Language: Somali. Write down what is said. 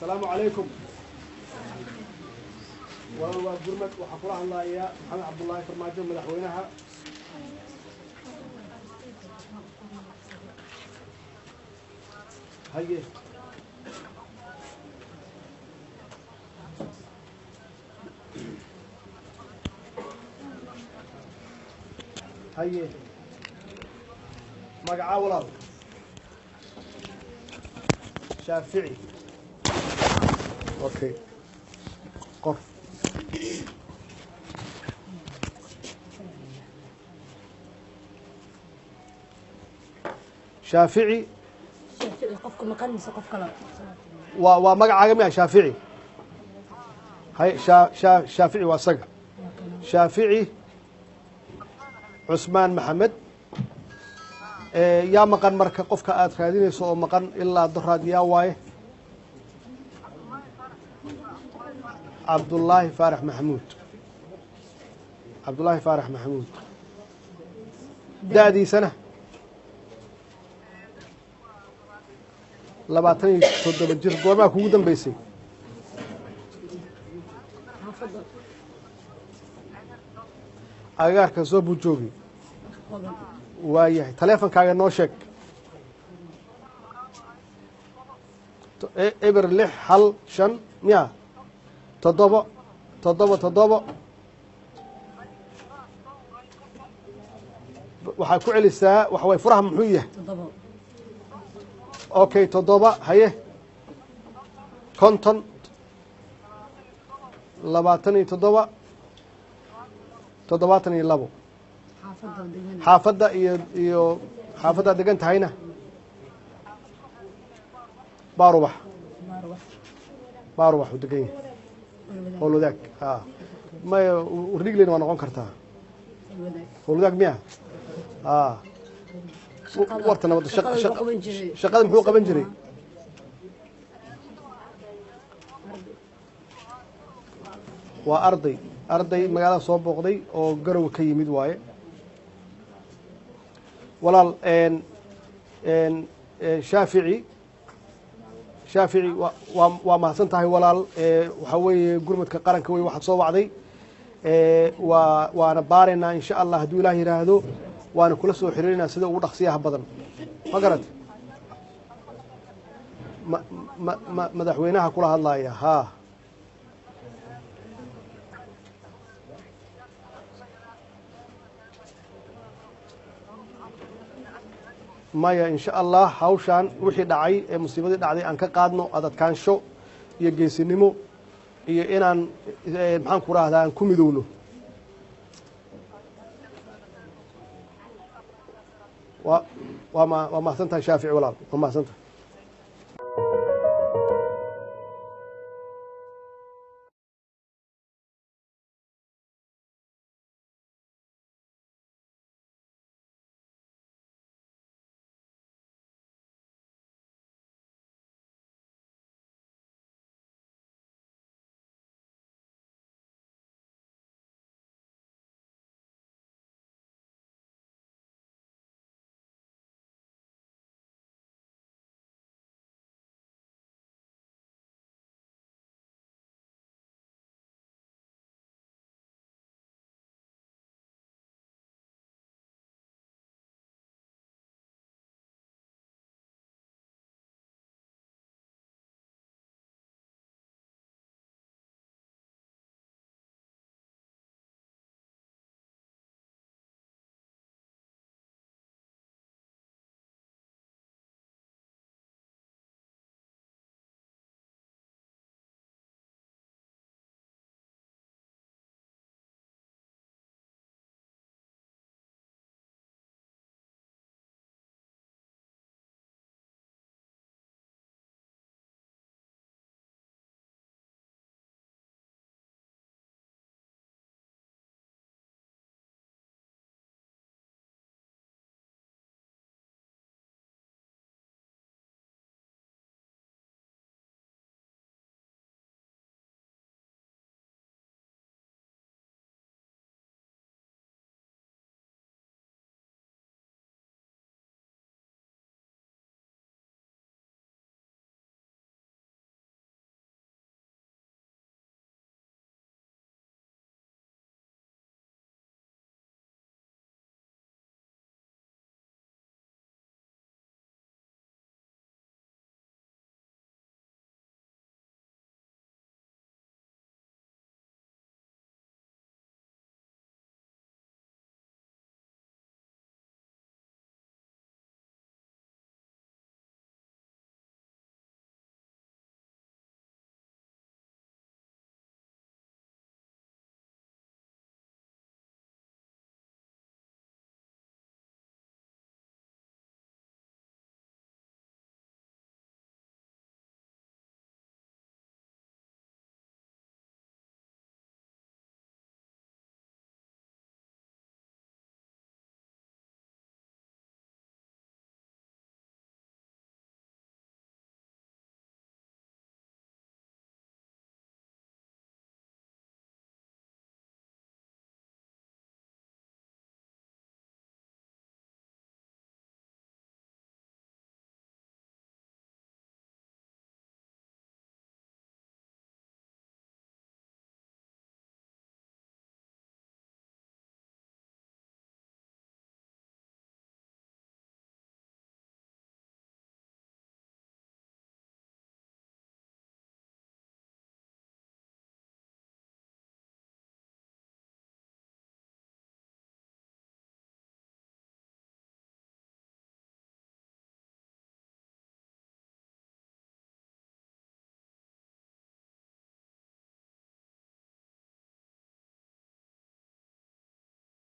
السلام عليكم. والله قرمت وحفرها الله يا محمد عبد الله فرماجو مدحوينها هيا هيا مقعا ولاد شافعي اوكي قف شافعي قفك مقنص قف كلام ومقعا جميع شافعي هاي شافعي واسق شافعي عثمان محمد يا مقن مركا قفك aad raadinayso oo maqan ilaa daraad yaa waaye عبد الله فارح محمود عبد الله فارح محمود دادي سنة 27 jir goormaa kugu dambeysay agaarka soo buu joogay waayahay taleefankaaga noo sheeg eber 6 hal 5 miya 7 waxaa ku celisaa waxa way furaha muxuu yahay okay 7 haye 50 27 72 xaafadda iyo xaafadda degan tahayna baarubax u degan yahay howlwadaag may riglen waa noqon kartaa howlwadaag miya warta nabadda shaqada muxuu qaban jiray waa arday magaalada soo booqday oo garow ka yimid waaye walaal shaafici waa mahadsan tahay walaal waxa weeye gurmadka qaranka wey waxaad soo wacday waana baaraynaa insha allah hadduu ilaah yidhaahdo waana kula soo xiriirinaa sida ugu dhaqsiyaha badan ma garat madaxweynaha kula hadlaya haa maya insha allah hawshaan wixii dhacay ee musiibadii dhacday aan ka qaadno adadkaansho iyo geesinimo iyo inaan maxaan ku rahdaa aan ku midowno waa mahadsan tahay shaafici walaal waa mahadsan tahay